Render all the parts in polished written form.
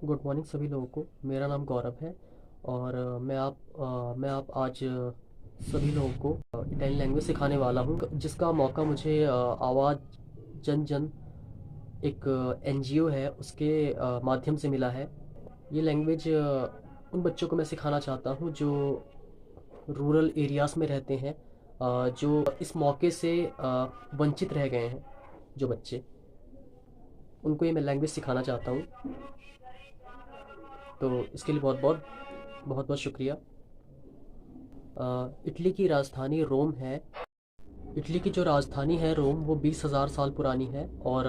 Good morning सभी लोगों को। मेरा नाम गौरव है और मैं आप आज सभी लोगों को इटालियन लैंग्वेज सिखाने वाला हूँ, जिसका मौका मुझे आवाज़ जन जन एक एनजीओ है उसके माध्यम से मिला है। ये लैंग्वेज उन बच्चों को मैं सिखाना चाहता हूँ जो रूरल एरियाज़ में रहते हैं, जो इस मौके से वंचित रह गए हैं। जो बच्चे, उनको ये मैं लैंग्वेज सिखाना चाहता हूँ। तो इसके लिए बहुत बहुत शुक्रिया। इटली की राजधानी रोम है। इटली की जो राजधानी है रोम, वो 20,000 साल पुरानी है। और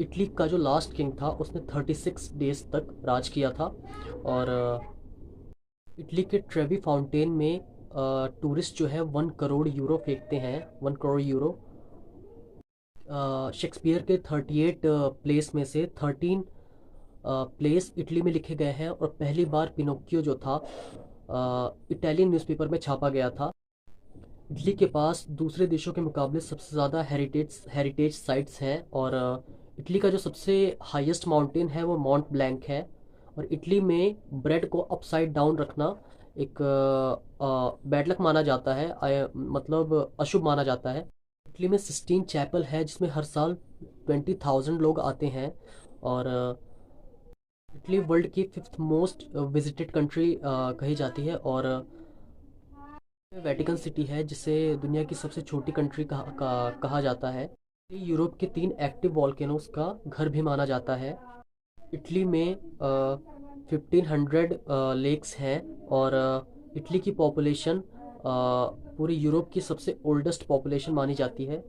इटली का जो लास्ट किंग था उसने 36 डेज तक राज किया था। और इटली के ट्रेवी फाउंटेन में टूरिस्ट जो है 1 करोड़ यूरो फेंकते हैं। 1 करोड़ यूरो। शेक्सपियर के 38 प्लेस में से 13 प्लेस इटली में लिखे गए हैं। और पहली बार पिनोक्कियो जो था इटालियन न्यूज़पेपर में छापा गया था। इटली के पास दूसरे देशों के मुकाबले सबसे ज़्यादा हेरिटेज साइट्स हैं। और इटली का जो सबसे हाईएस्ट माउंटेन है वो माउंट ब्लैंक है। और इटली में ब्रेड को अपसाइड डाउन रखना एक बैड लक माना जाता है, मतलब अशुभ माना जाता है। इटली में सिस्टीन चैपल है जिसमें हर साल 20,000 लोग आते हैं। और इटली वर्ल्ड की 5th मोस्ट विजिटेड कंट्री कही जाती है। और वेटिकन सिटी है जिसे दुनिया की सबसे छोटी कंट्री कहा जाता है। ये यूरोप के 3 एक्टिव वॉल्केनोस का घर भी माना जाता है। इटली में 1500 लेक्स हैं। और इटली की पॉपुलेशन पूरी यूरोप की सबसे ओल्डेस्ट पॉपुलेशन मानी जाती है।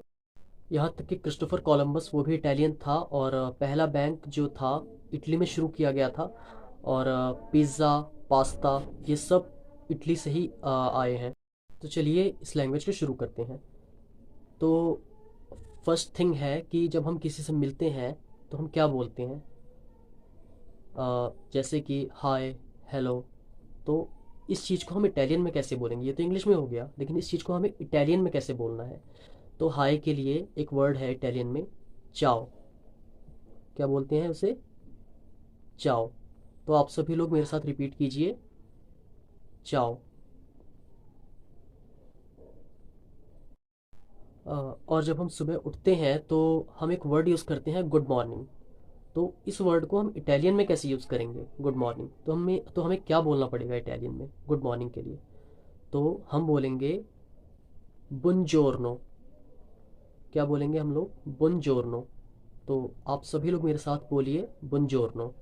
यहाँ तक कि क्रिस्टोफर कोलंबस, वो भी इटालियन था। और पहला बैंक जो था इटली में शुरू किया गया था। और पिज़्ज़ा, पास्ता, ये सब इटली से ही आए हैं। तो चलिए इस लैंग्वेज को शुरू करते हैं। तो फर्स्ट थिंग है कि जब हम किसी से मिलते हैं तो हम क्या बोलते हैं। जैसे कि हाय, हेलो। तो इस चीज़ को हम इटालियन में कैसे बोलेंगे? ये तो इंग्लिश में हो गया, लेकिन इस चीज़ को हमें इटालियन में कैसे बोलना है? तो हाय के लिए एक वर्ड है इटालियन में, चाओ। क्या बोलते हैं उसे? चाओ। तो आप सभी लोग मेरे साथ रिपीट कीजिए, चाओ। और जब हम सुबह उठते हैं तो हम एक वर्ड यूज़ करते हैं, गुड मॉर्निंग। तो इस वर्ड को हम इटालियन में कैसे यूज़ करेंगे, गुड मॉर्निंग? तो हमें क्या बोलना पड़ेगा इटालियन में गुड मॉर्निंग के लिए? तो हम बोलेंगे बुनजोर्नो। क्या बोलेंगे हम लोग? बुनजोर्नो। तो आप सभी लोग मेरे साथ बोलिए, बुनजोर्नो।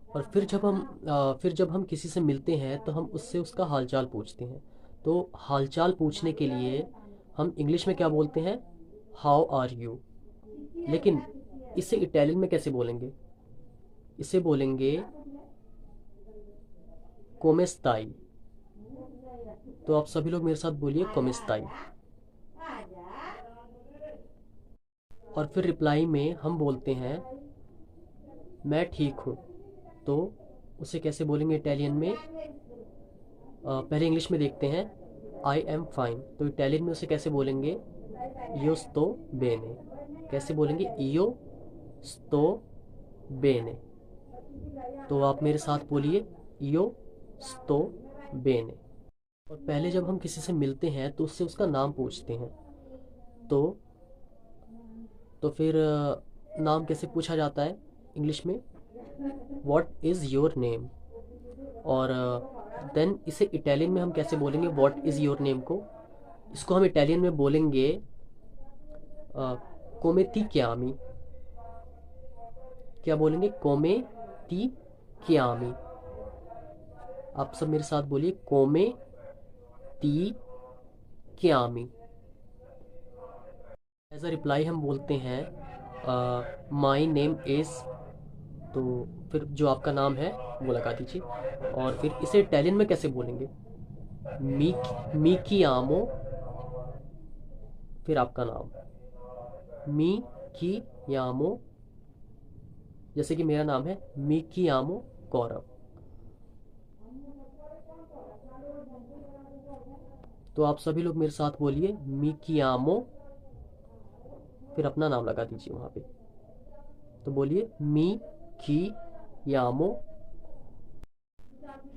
और फिर जब हम किसी से मिलते हैं तो हम उससे उसका हालचाल पूछते हैं। तो हालचाल पूछने के लिए हम इंग्लिश में क्या बोलते हैं? How are you. लेकिन इसे इटालियन में कैसे बोलेंगे? इसे बोलेंगे कोमेस्ताई। तो आप सभी लोग मेरे साथ बोलिए, कोमेस्ताई। और फिर रिप्लाई में हम बोलते हैं मैं ठीक हूँ। तो उसे कैसे बोलेंगे इटालियन में? पहले इंग्लिश में देखते हैं, आई एम फाइन। तो इटालियन में उसे कैसे बोलेंगे? यो स्तो बेने। कैसे बोलेंगे? इयो स्तो बेने। तो आप मेरे साथ बोलिए, इयो स्तो बेने। और पहले जब हम किसी से मिलते हैं तो उससे उसका नाम पूछते हैं। तो फिर नाम कैसे पूछा जाता है इंग्लिश में? What is your name. और देन इसे इटालियन में हम कैसे बोलेंगे व्हाट इज़ योर नेम को? इसको हम इटालियन में बोलेंगे कोमे ती chiami। क्या बोलेंगे? कोमे ती chiami। आप सब मेरे साथ बोलिए, कोमे ती chiami। एज अ रिप्लाई हम बोलते हैं माई नेम इज़। तो फिर जो आपका नाम है वो लगा दीजिए। और फिर इसे इटालियन में कैसे बोलेंगे? मी की आमो। फिर आपका नाम, मी की यामो। जैसे कि मेरा नाम है मी की यामो गौरव। तो आप सभी लोग मेरे साथ बोलिए, मी की यामो। फिर अपना नाम लगा दीजिए वहाँ पे। तो बोलिए मी की यामो,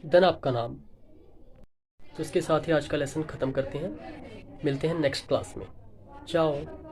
देन आपका नाम। तो इसके साथ ही आज का लेसन ख़त्म करते हैं। मिलते हैं नेक्स्ट क्लास में। चाओ।